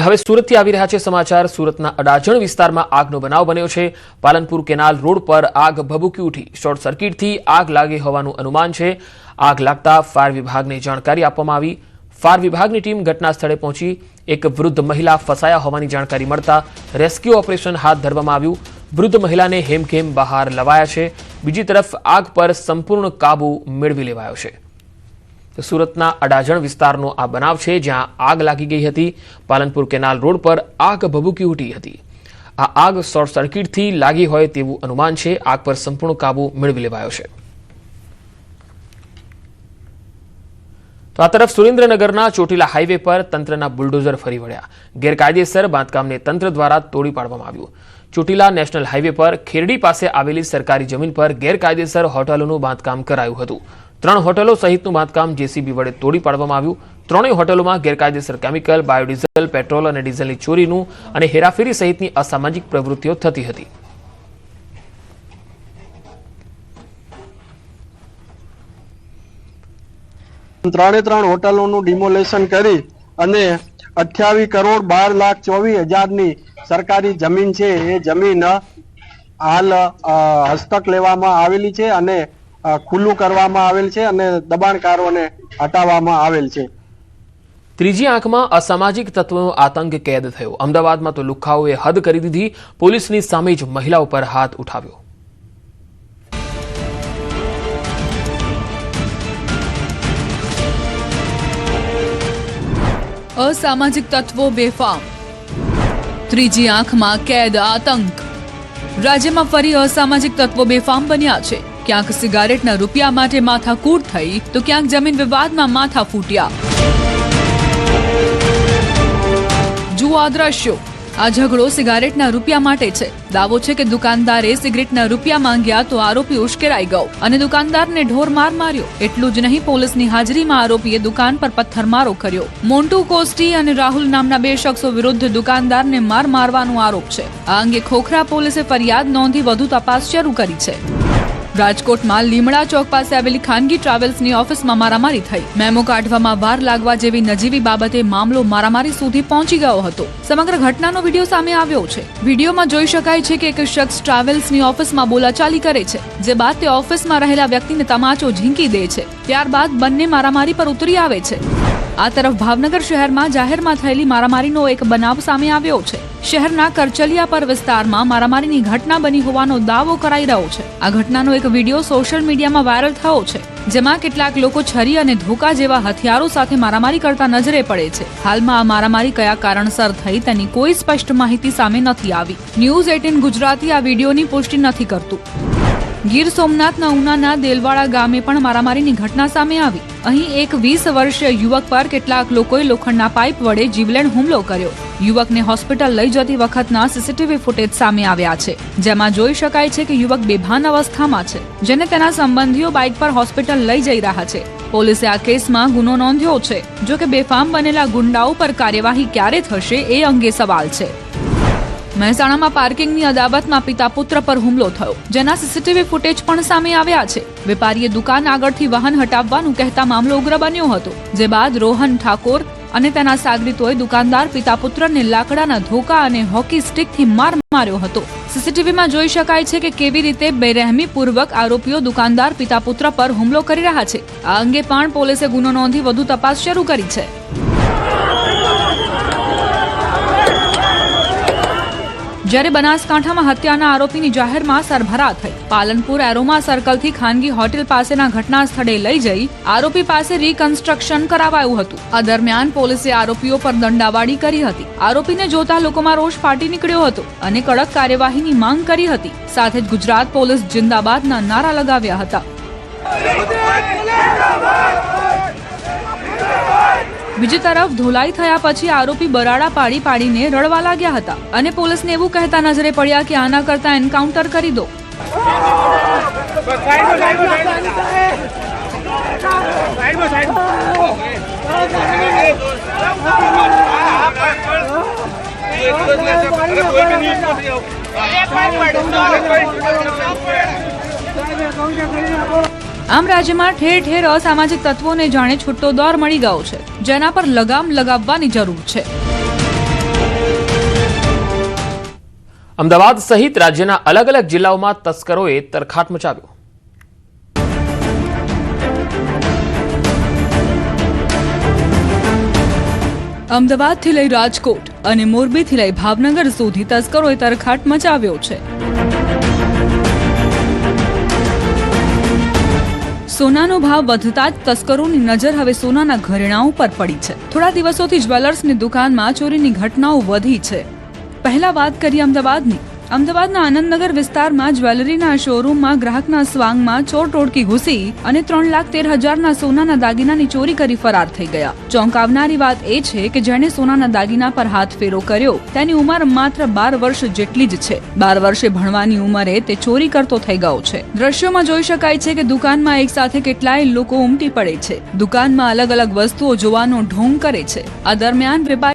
હવે સુરતથી આવી રહ્યા છે સમાચાર। સુરતના અડાજણ વિસ્તારમાં આગનો બનાવ બન્યો છે। પાલનપુર કેનાલ રોડ પર આગ ભભૂકી ઉઠી। શોર્ટ સર્કિટથી આગ લાગી હોવાનું અનુમાન છે। આગ લાગતા ફાયર વિભાગને જાણકારી આપવામાં આવી। ફાયર વિભાગની ટીમ ઘટના સ્થળે પહોંચી। એક વૃદ્ધ મહિલા ફસાયા હોવાની જાણકારી મળતા રેસ્ક્યુ ઓપરેશન હાથ ધરવામાં આવ્યું। વૃદ્ધ મહિલાને હેમખેમ બહાર લવાયા છે। બીજી તરફ આગ પર સંપૂર્ણ કાબુ મેળવી લેવાયો છે। સુરતના અડાજણ વિસ્તારનો આ બનાવ છે, જ્યાં આગ લાગી ગઈ હતી। પાલનપુર કેનાલ રોડ પર આગ ભભૂકી ઉઠી હતી। આ આગ શોર્ટ સર્કિટથી લાગી હોય તેવું અનુમાન છે। આગ પર સંપૂર્ણ કાબુ મેળવી લેવાયો છે। તો આ તરફ સુરેન્દ્રનગરના ચોટીલા હાઈવે પર તંત્રના બુલડોઝર ફરી વળ્યા। ગેરકાયદેસર બાંધકામને તંત્ર દ્વારા તોડી પાડવામાં આવ્યું। ચોટીલા નેશનલ હાઈવે પર ખેરડી પાસે આવેલી સરકારી જમીન પર ગેરકાયદેસર હોટલોનું બાંધકામ કરાયું હતું। 3 હોટલો સહિતનું બાંધકામ જેસીબી વડે તોડી પાડવામાં આવ્યું। ત્રણેય હોટલોમાં ગેરકાયદેસર કેમિકલ, બાયોડીઝલ, પેટ્રોલ અને ડીઝલની ચોરીનું અને હેરાફેરી સહિતની અસામાજિક પ્રવૃત્તિઓ થતી હતી। ત્રણ હોટલોનું ડિમોલેશન કરી અને 28 કરોડ 12,24,000ની સરકારી જમીન છે એ જમીન હાલ હસ્તક લેવામાં આવેલી છે અને ખુલ્લું કરવામાં આવેલ છે અને દબાણકારોને હટાવવામાં આવેલ છે। ત્રીજી આંખમાં અસામાજિક તત્વોનો આતંક કેદ થયો। અમદાવાદમાં તો લુખ્ખાઓએ હદ કરી દીધી। પોલીસની સામે જ મહિલાઓ પર હાથ ઉઠાવ્યો। અસામાજિક તત્વો બેફામ, ત્રીજી આંખમાં કેદ આતંક। રાજ્યમાં ફરી અસામાજિક તત્વો બેફામ બન્યા છે। ક્યાંક સિગારેટના રૂપિયા માટે માથાકૂટ થઈ તો ક્યાંક જમીન વિવાદમાં માથા ફૂટ્યા। જુઓ આ દ્રશ્યો। આ ઝઘડો સિગારેટના રૂપિયા માટે છે। દાવો છે કે દુકાનદારે સિગરેટના રૂપિયા માંગ્યા તો આરોપી ઉશ્કેરાઈ ગયો અને દુકાનદારને ઢોરમાર માર્યો। એટલું જ નહીં, પોલીસની હાજરીમાં આરોપીએ દુકાન પર પથ્થરમારો કર્યો। મોન્ટુ કોસ્ટી અને રાહુલ નામના 2 શખ્સો વિરુદ્ધ દુકાનદારને મારવાનો આરોપ છે। આ અંગે ખોખરા પોલીસે ફરિયાદ નોંધી વધુ તપાસ શરૂ કરી છે। રાજકોટમાં લીમડા ચોક પાસે આવેલી ખાનગી ટ્રાવેલ્સની ઓફિસમાં મારામારી થઈ। મેમો કાઢવામાં વાર લાગવા જેવી નજીવી બાબતે મામલો મારામારી સુધી પહોંચી ગયો હતો। સમગ્ર ઘટનાનો વિડીયો સામે આવ્યો છે। વિડીયોમાં જોઈ શકાય છે કે એક શખ્સ ટ્રાવેલ્સની ઓફિસમાં બોલાચાલી કરે છે, જે બાદ તે ઓફિસમાં રહેલા વ્યક્તિને તમાચો ઝીંકી દે છે। ત્યારબાદ બંને મારામારી પર ઉતરી આવે છે। આ તરફ ભાવનગર શહેરમાં જાહેરમાં થયેલી મારામારીનો એક બનાવ સામે આવ્યો છે। શહેરના કરચલિયાપર વિસ્તારમાં મારામારીની ઘટના બની હોવાનો દાવો કરાઈ રહ્યો છે। આ ઘટનાનો એક વિડીયો સોશિયલ મીડિયામાં વાયરલ થયો છે, જેમાં કેટલાક લોકો છરી અને ધોકા જેવા હથિયારો સાથે મારામારી કરતા નજરે પડે છે। હાલમાં આ મારામારી કયા કારણસર થઈ તેની કોઈ સ્પષ્ટ માહિતી સામે નથી આવી। ન્યૂઝ 18 ગુજરાતી આ વિડીયોની પુષ્ટિ નથી કરતું। ગીર સોમનાથના ઉનાના દેલવાડા ગામે પણ મારામારીની ઘટના સામે આવી। અહીં એક 20 વર્ષીય યુવક પર કેટલાક લોકોએ લોખંડના પાઇપ વડે જીવલેણ હુમલો કર્યો। યુવકને હોસ્પિટલ લઈ જતી વખતના સીસીટીવી ફૂટેજ સામે આવ્યા છે, જેમાં જોઈ શકાય છે કે યુવક બેભાન અવસ્થામાં છે, જેને તેના સંબંધીઓ બાઇક પર હોસ્પિટલ લઈ જઈ રહ્યા છે। પોલીસે આ કેસમાં ગુનો નોંધ્યો છે। જો કે બેફામ બનેલા ગુંડાઓ પર કાર્યવાહી ક્યારે થશે એ અંગે સવાલ છે। મહેસાણામાં પાર્કિંગની અદાવતમાં પિતા પુત્ર પર હુમલો થયો, જેના સીસીટીવી ફૂટેજ પણ સામે આવ્યા છે। વેપારીએ દુકાન આગળથી વાહન હટાવવાનું કહેતા મામલો ઉગ્ર બન્યો હતો, જે બાદ રોહન ઠાકોર અને તેના સાગરીતોએ દુકાનદાર પિતા પુત્રને લાકડાના ધોકા અને હોકી સ્ટિકથી માર માર્યો હતો। સીસીટીવીમાં જોઈ શકાય છે કે કેવી રીતે બેરહેમીપૂર્વક આરોપીઓ દુકાનદાર પિતા પુત્ર પર હુમલો કરી રહ્યા છે। આ અંગે પણ પોલીસે ગુનો નોંધી વધુ તપાસ શરૂ કરી છે। જ્યારે બનાસકાંઠામાં હત્યાના આરોપીની જાહેરમાં સરભરા થઈ। પાલનપુર એરોમા સર્કલથી ખાનગી હોટેલ પાસેના ઘટના સ્થળે લઈ જઈ આરોપી પાસે રિકન્સ્ટ્રક્શન કરાવાયું હતું। આ દરમિયાન પોલીસે આરોપીઓ પર દંડાવાળી કરી હતી। આરોપીને જોતા લોકોમાં રોષ ફાટી નીકળ્યો હતો અને કડક કાર્યવાહીની માંગ કરી હતી। સાથે જ ગુજરાત પોલીસ જિંદાબાદના નારા લગાવ્યા હતા। બીજી તરફ ધોલાઈ થયા પછી આરોપી બરાડા પાડીને રડવા લાગ્યા હતા અને પોલીસને એવું કહેતા નજરે પડ્યા કે આના કરતા એન્કાઉન્ટર કરી દો। આમ રાજ્યમાં ઠેર ઠેર અસામાજિક તત્વોને જાણે છૂટો દોર મળી ગયો છે, જેના પર લગામ લગાવવાની જરૂર છે। અમદાવાદ સહિત રાજ્યના અલગ અલગ જિલ્લાઓમાં તસ્કરોએ તરખાટ મચાવ્યો. અમદાવાદથી લઈ રાજકોટ અને મોરબીથી લઈ ભાવનગર સુધી તસ્કરોએ તરખાટ મચાવ્યો છે. સોનાનો ભાવ વધતા જ તસ્કરોની નજર હવે સોનાના ઘરેણાં ઉપર પડી છે. થોડા દિવસોથી જ્વેલર્સની દુકાનમાં ચોરીની ઘટનાઓ વધી છે. પહેલા વાત કરીએ અમદાવાદની. અમદાવાદના આનંદનગર વિસ્તારમાં જ્વેલરીના શોરૂમમાં ગ્રાહકના સ્વાંગમાં ચોર ટોળકી ઘૂસી અને 3,13,000ના સોનાના દાગીનાની ચોરી કરી ફરાર થઈ ગયા. ચોંકાવનારી વાત એ છે કે જેણે સોનાના દાગીના પર હાથ ફેરો કર્યો તેની ઉંમર માત્ર 12 વર્ષ જેટલી જ છે. 12 વર્ષે ભણવાની ઉંમરે તે ચોરી કરતો થઈ ગયો છે. દ્રશ્યોમાં જોઈ શકાય છે કે દુકાનમાં એક સાથે કેટલાય લોકો ઉમટી પડે છે. દુકાનમાં અલગ અલગ વસ્તુઓ જોવાનો ઢોંગ કરે છે. આ દરમિયાન વેપારી